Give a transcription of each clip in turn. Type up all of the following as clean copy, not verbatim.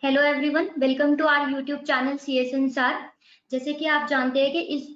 Hello everyone, welcome to our YouTube channel CSNSR। जैसे कि आप जानते हैं कि इस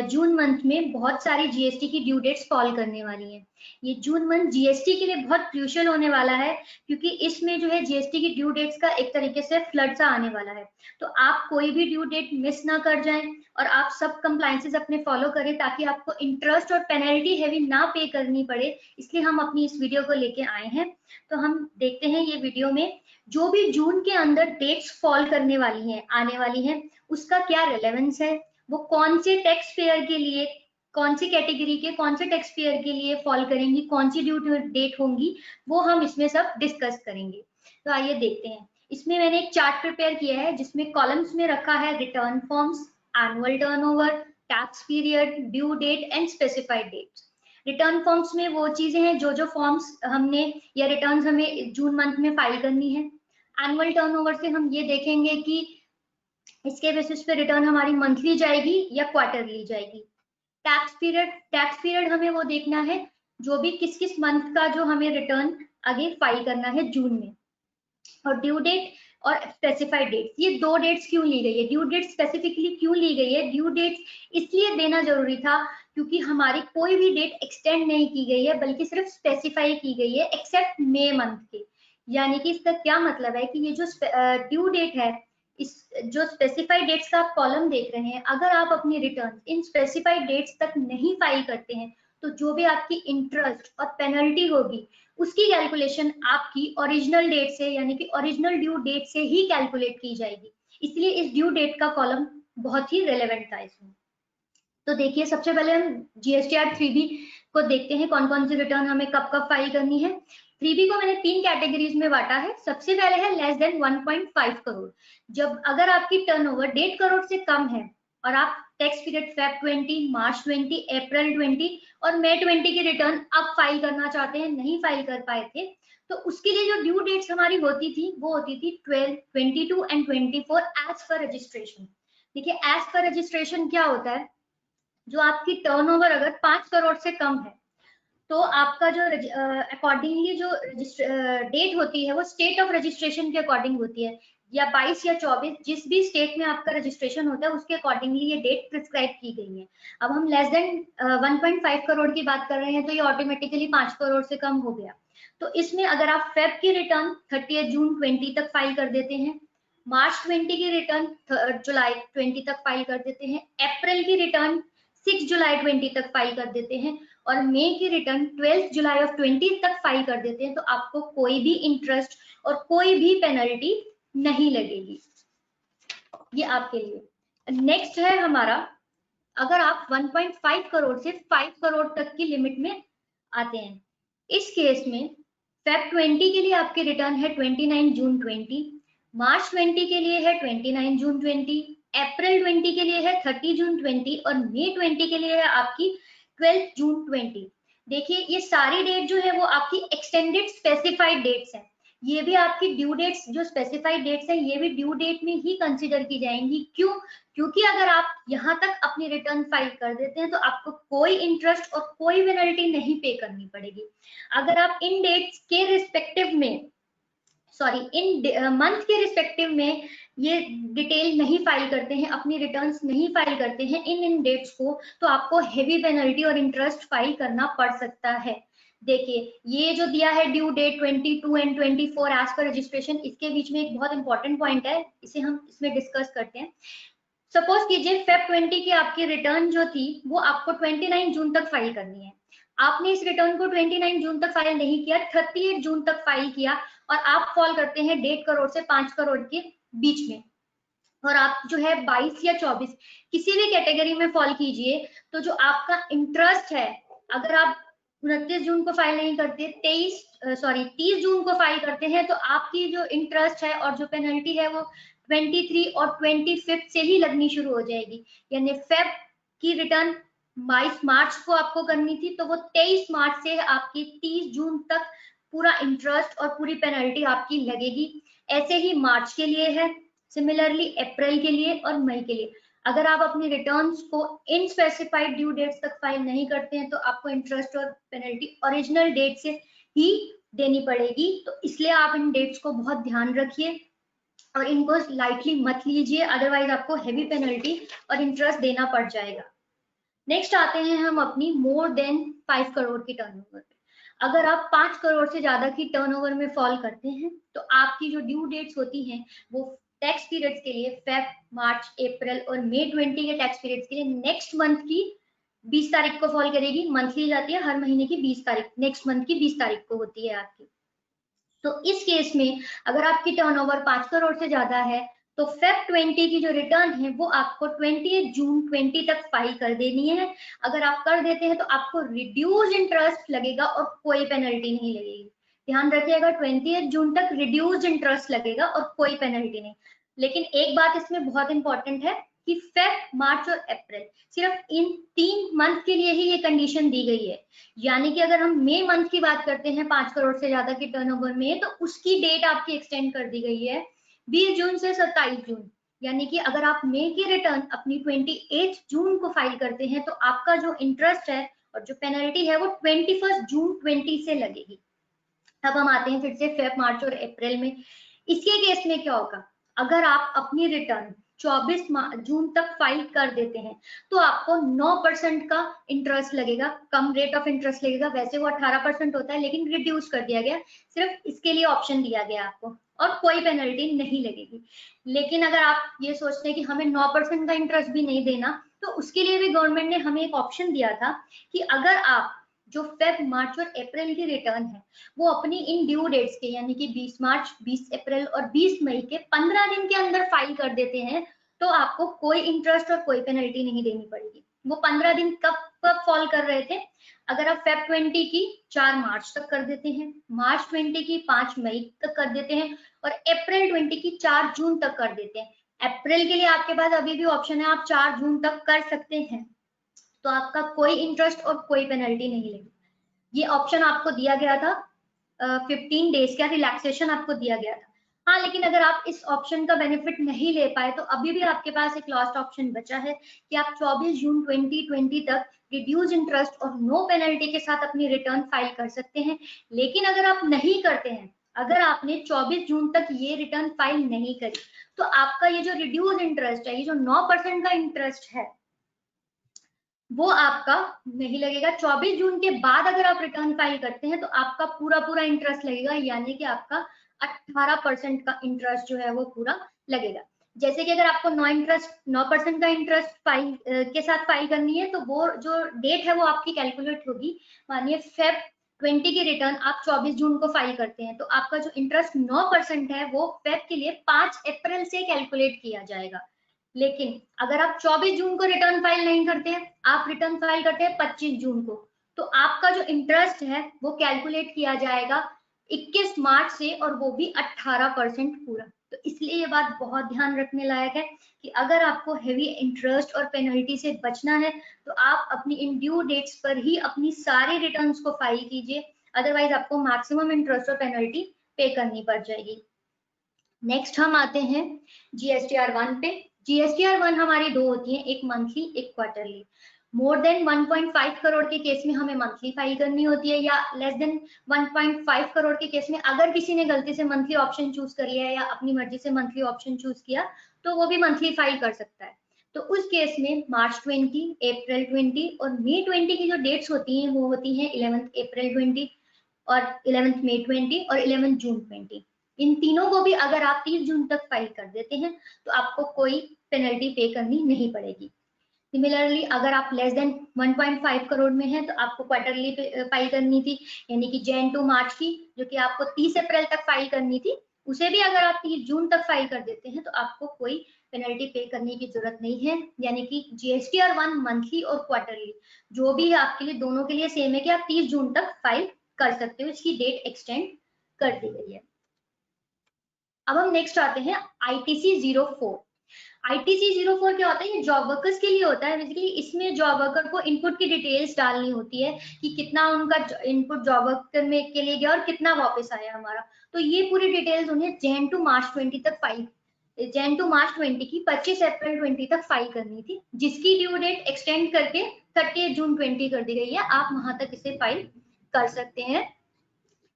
जून मंथ में बहुत सारी जीएसटी की ड्यू डेट्स फॉल करने वाली हैं। ये जून मंथ जीएसटी के लिए बहुत क्रूशियल होने वाला है, क्योंकि इसमें जो है जीएसटी की ड्यू डेट्स का एक तरीके से फ्लड सा आने वाला है। तो आप कोई भी ड्यू डेट मिस ना कर जाएं और आप सब कंप्लायंसेस अपने फॉलो करें, ताकि आपको इंटरेस्ट और पेनल्टी हैवी ना पे करनी पड़े। इसलिए हम अपनी इस वीडियो को लेके आए हैं। तो हम देखते हैं ये वीडियो में जो भी जून के अंदर डेट्स फॉल करने वाली हैं, आने वाली हैं, उसका क्या रेलेवेंस है, वो कौन से टैक्स पेयर के लिए, कौन सी कैटेगरी के कौन से टैक्स पेयर के लिए फॉल करेंगी, कौन सी ड्यू डेट होंगी, वो हम इसमें सब डिस्कस करेंगे। तो आइए देखते हैं। इसमें मैंने एक चार्ट प्रिपेयर किया है जिसमें कॉलम्स में रखा है return forms, annual turnover, tax period, due date and specified dates. Return forms में वो चीजें हैं जो फॉर्म्स हमने या रिटर्न्स हमें जून मंथ में फाइल करनी है। एनुअल टर्नओवर से हम ये देखेंगे कि इसके बेसिस पे रिटर्न हमारी मंथली जाएगी या क्वार्टरली जाएगी। टैक्स पीरियड हमें वो देखना है जो भी किस किस मंथ का जो हमें रिटर्न आगे फाइल करना है जून में। और ड्यू डेट और स्पेसिफाइड डेट्स, ये दो डेट्स क्यों ली गई है, ड्यू डेट स्पेसिफिकली क्यों ली गई है? ड्यू डेट्स इसलिए देना जरूरी था क्योंकि हमारी कोई भी डेट एक्सटेंड नहीं की गई है, बल्कि सिर्फ स्पेसिफाई की गई है एक्सेप्ट मई मंथ के। यानी कि इसका क्या मतलब है कि ये जो ड्यू डेट है, इस जो स्पेसिफाइड डेट्स का आप कॉलम देख रहे हैं, अगर आप अपनी रिटर्न इन स्पेसिफाइड डेट्स तक नहीं फाइल करते हैं तो जो भी आपकी इंटरेस्ट और पेनल्टी होगी उसकी कैलकुलेशन आपकी ओरिजिनल डेट से, यानी कि ओरिजिनल ड्यू डेट से ही कैलकुलेट की जाएगी। इसलिए इस ड्यू डेट का कॉलम बहुत ही रेलेवेंट था इसमें। तो देखिए, सबसे पहले हम GSTR 3B को देखते हैं, कौन कौन सी रिटर्न हमें कब कब फाइल करनी है। 3B को मैंने 3 कैटेगरीज में बांटा है। सबसे पहले है लेस देन 1.5 करोड़। जब अगर आपकी टर्नओवर 1.5 करोड़ से कम है और आप टैक्स पीरियड फेब 20, मार्च 20, अप्रैल 20 और मई 20 की रिटर्न अब फाइल करना चाहते हैं, नहीं फाइल कर पाए थे, तो उसके लिए जो ड्यू डेट्स हमारी होती थी वो होती थी 12, 22 एंड 24 एज पर रजिस्ट्रेशन। देखिए, एज पर रजिस्ट्रेशन क्या होता है? जो आपकी टर्नओवर अगर 5 करोड़ से कम है तो आपका जो अकॉर्डिंगली जो डेट होती है वो स्टेट ऑफ रजिस्ट्रेशन के अकॉर्डिंग होती है, या 22 या 24, जिस भी स्टेट में आपका रजिस्ट्रेशन होता है उसके अकॉर्डिंगली ये डेट प्रिस्क्राइब की गई है। अब हम लेस देन 1.5 करोड़ की बात कर रहे हैं तो ये ऑटोमेटिकली 5 करोड़ से कम हो गया। तो इसमें अगर आप फेब की रिटर्न 30 जून 20 तक फाइल कर देते हैं, मार्च 20 की रिटर्न जुलाई 20 तक फाइल कर देते हैं, अप्रैल की रिटर्न 6 जुलाई 20 तक फाइल कर देते हैं और मई की रिटर्न 12 जुलाई ऑफ 20 तक फाइल कर देते हैं, तो आपको कोई भी इंटरेस्ट और कोई भी पेनल्टी नहीं लगेगी। ये आपके लिए। नेक्स्ट है हमारा, अगर आप 1.5 करोड़ से 5 करोड़ तक की लिमिट में आते हैं, इस केस में फेब 20 के लिए आपकी रिटर्न है 29 जून 20, मार्च 20 के लिए है 29 जून 20, अप्रैल 20 के लिए है 30 जून 20 और मई 20 के लिए है आपकी 12 जून 20। देखिए, ये सारी डेट जो है वो आपकी एक्सटेंडेड स्पेसिफाइड डेट्स हैं। ये भी आपकी ड्यू डेट्स, जो स्पेसिफाइड डेट्स हैं, ये भी ड्यू डेट में ही कंसीडर की जाएंगी। क्यों? क्योंकि अगर आप यहाँ तक अपनी रिटर्न फाइल कर देते हैं तो आपको कोई इंटरेस्ट और कोई पेनल्टी नहीं पे करनी पड़ेगी। अगर आप इन डेट्स के रिस्पेक्टिव में, सॉरी, इन मंथ के रिस्पेक्टिव में ये डिटेल नहीं फाइल करते हैं, अपनी रिटर्न्स नहीं फाइल करते हैं इन डेट्स को, तो आपको हेवी पेनल्टी और इंटरेस्ट फाइल करना पड़ सकता है। देखिए, ये जो दिया है due date 22 and 24 as per registration, इसके बीच में एक बहुत इंपॉर्टेंट पॉइंट है, इसे हम इसमें डिस्कस करते हैं। सपोज कीजिए फेब 20 की आपकी रिटर्न जो थी वो आपको 29 जून तक फाइल करनी है। आपने इस रिटर्न को 29 जून तक फाइल नहीं किया, 38 जून तक फाइल किया और आप फॉल करते हैं 1.5 करोड़ से 5 करोड़ के बीच में, और आप जो है 22 या 24 किसी भी कैटेगरी में फॉल कीजिए, तो जो आपका इंटरेस्ट है, अगर आप 29 जून को फाइल नहीं करते, 30 जून को फाइल करते हैं, तो आपकी जो इंटरेस्ट है और जो पेनल्टी है वो 23 और 25 से ही लगनी शुरू हो जाएगी। यानी फेब की रिटर्न 22 मार्च को आपको करनी थी, तो वो 23 मार्च से आपकी 30 जून तक पूरा इंटरेस्ट और पूरी पेनल्टी आपकी लगेगी। ऐसे ही मार्च के लिए है, सिमिलरली अप्रैल के लिए और मई के लिए। अगर आप अपनी रिटर्न्स को इन स्पेसिफाइड ड्यू डेट्स तक फाइल नहीं करते हैं तो आपको इंटरेस्ट और पेनल्टी ओरिजिनल डेट से ही देनी पड़ेगी। तो इसलिए आप इन डेट्स को बहुत ध्यान रखिए। और इनको लाइटली मत लीजिए, अदरवाइज आपको हेवी पेनल्टी और इंटरेस्ट देना पड़ जाएगा। नेक्स्ट आते हैं हम अपनी मोर देन 5 करोड़ की टर्नओवर पे। अगर आप 5 करोड़ से ज्यादा की टर्नओवर में फॉल करते हैं तो आपकी जो ड्यू डेट्स होती हैं वो टैक्स पीरियड्स के लिए फेब, मार्च, अप्रैल और मई 20 के टैक्स पीरियड्स के लिए नेक्स्ट मंथ की 20 तारीख को फॉल करेगी। मंथली जाती है, हर महीने की 20 तारीख, नेक्स्ट मंथ की 20 तारीख को होती है आपकी। तो इस केस में अगर आपकी टर्नओवर 5 करोड़ से ज्यादा है तो फेब 20 की जो रिटर्न है वो आपको 20 जून 20 तक फाइल कर देनी है। अगर आप कर देते हैं तो आपको रिड्यूस इंटरेस्ट लगेगा और कोई पेनल्टी नहीं लगेगी। ध्यान रखिएगा, 20 जून तक रिड्यूस इंटरेस्ट लगेगा और कोई पेनल्टी नहीं। लेकिन एक बात इसमें बहुत इंपॉर्टेंट है कि फेब, मार्च और अप्रैल, सिर्फ इन 3 मंथ के लिए ही ये कंडीशन दी गई है। यानी कि अगर हम मई मंथ की बात करते हैं 5 करोड़ से ज्यादा की टर्नओवर में, तो उसकी डेट आपकी एक्सटेंड कर दी गई है 20 जून से 27 जून। यानी कि अगर आप मई की रिटर्न अपनी 28 जून को फाइल करते हैं तो आपका जो इंटरेस्ट है और जो पेनल्टी है वो 21 जून 20 से लगेगी। अब हम आते हैं फिर से फेब, मार्च और अप्रैल में। इसके केस में क्या होगा, अगर आप अपनी रिटर्न 24 जून तक फाइल कर देते हैं तो आपको 9% का इंटरेस्ट लगेगा, कम रेट ऑफ इंटरेस्ट लगेगा। वैसे वो 18% होता है लेकिन रिड्यूस कर दिया गया, सिर्फ इसके लिए ऑप्शन दिया गया आपको, और कोई पेनल्टी नहीं लगेगी। लेकिन अगर आप ये सोचते हैं कि हमें 9% का इंटरेस्ट भी नहीं देना, तो उसके लिए भी गवर्नमेंट ने हमें एक ऑप्शन दिया था कि अगर आप जो फेब, मार्च और अप्रैल की रिटर्न है वो अपनी इन ड्यू डेट्स के, यानी कि 20 मार्च, 20 अप्रैल और 20 मई के 15 दिन के अंदर फाइल कर देते हैं तो आपको कोई इंटरेस्ट और कोई पेनल्टी नहीं देनी पड़ेगी। वो 15 दिन कब कब फॉल कर रहे थे, अगर आप फेब 20 की 4 मार्च तक कर देते हैं, मार्च 20 की 5 मई तक कर देते हैं और अप्रैल 20 की 4 जून तक कर देते हैं। अप्रैल के लिए आपके पास अभी भी ऑप्शन है, आप 4 जून तक कर सकते हैं, तो आपका कोई इंटरेस्ट और कोई पेनल्टी नहीं लगेगी। ये ऑप्शन आपको दिया गया था, 15 डेज का रिलैक्सेशन आपको दिया गया था। हाँ, लेकिन अगर आप इस ऑप्शन का बेनिफिट नहीं ले पाए तो अभी भी आपके पास एक लास्ट ऑप्शन बचा है कि आप 24 जून 2020 तक रिड्यूस इंटरेस्ट और नो पेनल्टी के साथ अपनी रिटर्न फाइल कर सकते हैं। लेकिन अगर आप नहीं करते हैं, अगर आपने 24 जून तक ये रिटर्न फाइल नहीं करी, तो आपका ये जो रिड्यूस इंटरेस्ट है, ये जो 9% का इंटरेस्ट है, वो आपका नहीं लगेगा। 24 जून के बाद अगर आप रिटर्न फाइल करते हैं तो आपका पूरा पूरा इंटरेस्ट लगेगा, यानी कि आपका 18% का इंटरेस्ट जो है वो पूरा लगेगा। जैसे कि अगर आपको 9% का इंटरेस्ट फाइल के साथ फाइल करनी है तो वो जो डेट है वो आपकी कैलकुलेट होगी। मानिए फेब 20 की रिटर्न आप 24 जून को फाइल करते हैं तो आपका जो इंटरेस्ट 9% है वो फेब के लिए 5 अप्रैल से कैलकुलेट किया जाएगा। लेकिन अगर आप 24 जून को रिटर्न फाइल नहीं करते हैं, आप रिटर्न फाइल करते हैं 25 जून को, तो आपका जो इंटरेस्ट है वो कैलकुलेट किया जाएगा 21 मार्च से, और वो भी 18% पूरा। तो इसलिए ये बात बहुत ध्यान रखने लायक है कि अगर आपको हेवी इंटरेस्ट और पेनल्टी से बचना है तो आप अपनी इन ड्यू डेट्स पर ही अपनी सारी रिटर्न्स को फाइल कीजिए, अदरवाइज आपको मैक्सिमम इंटरेस्ट और पेनल्टी पे करनी पड़ जाएगी। नेक्स्ट हम आते हैं GSTR1 पे। GSTR1 हमारी दो होती है, एक मंथली एक क्वार्टरली। मोर देन 1.5 करोड़ के केस में हमें मंथली फाइल करनी होती है, या लेस देन 1.5 करोड़ के केस में अगर किसी ने गलती से मंथली ऑप्शन चूज कर लिया या अपनी मर्जी से मंथली ऑप्शन चूज किया तो वो भी मंथली फाइल कर सकता है। तो उस केस में मार्च 20, अप्रैल 20 और मई 20 की जो डेट्स होती हैं वो होती हैं 11 अप्रैल 20 और 11 मई 20 और 11 जून 20। इन तीनों को भी अगर आप 30 जून तक फाइल कर देते हैं तो आपको कोई पेनल्टी पे करनी नहीं पड़ेगी। सिमिलरली अगर आप लेस देन 1.5 करोड़ में है तो आपको क्वार्टरली फाइल करनी थी, यानी कि जैन टू मार्च की, जो कि आपको 30 अप्रैल तक फाइल करनी थी, उसे भी अगर आप 30 जून तक फाइल कर देते हैं तो आपको कोई पेनल्टी पे करने की जरूरत नहीं है। यानी कि GSTR1 मंथली और क्वार्टरली जो भी है आपके लिए, दोनों के लिए सेम है कि आप 30 जून तक फाइल कर सकते हो, इसकी डेट एक्सटेंड कर दी गई है। अब हम नेक्स्ट आते हैं ITC 04। ITC 04 क्या होता है, ये जॉब वर्कर्स के लिए होता है। बेसिकली इसमें जॉब वर्कर को इनपुट की डिटेल्स डालनी होती है कि कितना उनका इनपुट जॉब वर्कर में के लिए गया और कितना वापस आया हमारा। तो ये पूरी डिटेल्स उन्हें जैन टू मार्च 20 तक फाइल, जैन टू मार्च 20 की 25 अप्रैल 20 तक फाइल करनी थी, जिसकी ड्यू डेट एक्सटेंड करके 30 जून 20 कर दी गई है। आप वहां तक इसे फाइल कर सकते हैं।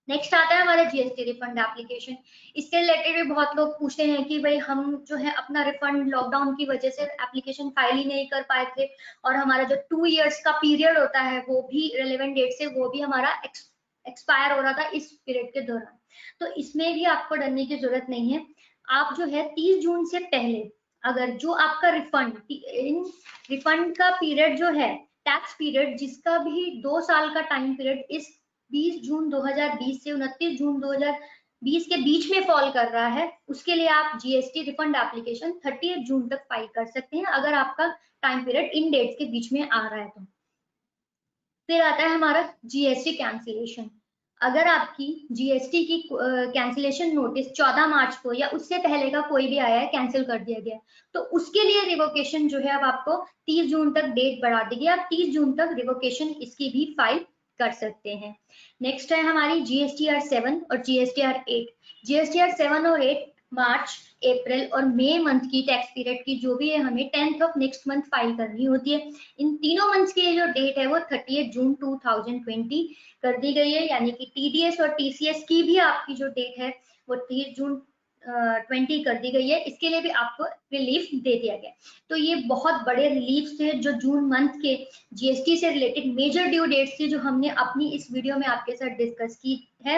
नेक्स्ट आता है हमारा जीएसटी रिफंड एप्लीकेशन। इससे रिलेटेड भी बहुत लोग पूछते हैं कि भाई हम जो है अपना रिफंड लॉकडाउन की वजह से एप्लीकेशन फाइल ही नहीं कर पाए थे, और हमारा जो 2 इयर्स का पीरियड होता है वो भी रिलेवेंट डेट से वो भी हमारा एक्सपायर हो रहा था इस पीरियड के दौरान। तो इसमें भी आपको डरने की जरूरत नहीं है। आप जो है 30 जून से पहले अगर जो आपका रिफंड का पीरियड जो है, टैक्स पीरियड जिसका भी 2 साल का टाइम पीरियड इस 20 जून 2020 से 29 जून 2020 के बीच में फॉल कर रहा है, उसके लिए आप जीएसटी रिफंड एप्लीकेशन 30 जून तक फाइल कर सकते हैं, अगर आपका टाइम पीरियड इन डेट्स के बीच में आ रहा है तो। फिर आता है हमारा जीएसटी कैंसिलेशन। अगर आपकी जीएसटी की कैंसिलेशन नोटिस 14 मार्च को या उससे पहले का कोई भी आया है, कैंसिल कर दिया गया, तो उसके लिए रिवोकेशन जो है अब आपको 30 जून तक डेट बढ़ा दी गई, आप 30 जून तक रिवोकेशन इसकी भी फाइल कर सकते हैं। नेक्स्ट है हमारी जीएसटीआर 7 और जीएसटीआर 8। जीएसटीआर 7 और 8 मार्च, अप्रैल और मई मंथ की टैक्स पीरियड की जो भी है हमें 10th of next month file करनी होती है। इन तीनों मंथ्स की जो डेट है वो 30 जून 2020 कर दी गई है, यानी कि टीडीएस और टीसीएस की भी आपकी जो डेट है वो 30 जून 20 कर दी गई है। इसके लिए भी आपको रिलीफ दे दिया गया। तो ये बहुत बड़े रिलीफ थे जो जून मंथ के जीएसटी से रिलेटेड मेजर ड्यू डेट्स थी जो हमने अपनी इस वीडियो में आपके साथ डिस्कस की है।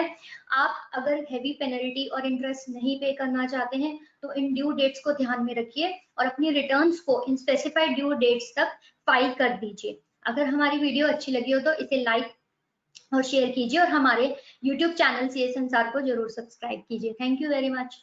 आप अगर हैवी पेनल्टी और इंटरेस्ट नहीं पे करना चाहते हैं तो इन ड्यू डेट्स को ध्यान में रखिए और अपनी रिटर्न्स को इन स्पेसिफाइड ड्यू डेट्स तक फाइल कर दीजिए। अगर हमारी वीडियो अच्छी लगी हो तो इसे लाइक और शेयर कीजिए और हमारे YouTube चैनल सीए संसार को जरूर सब्सक्राइब कीजिए। Thank you very much.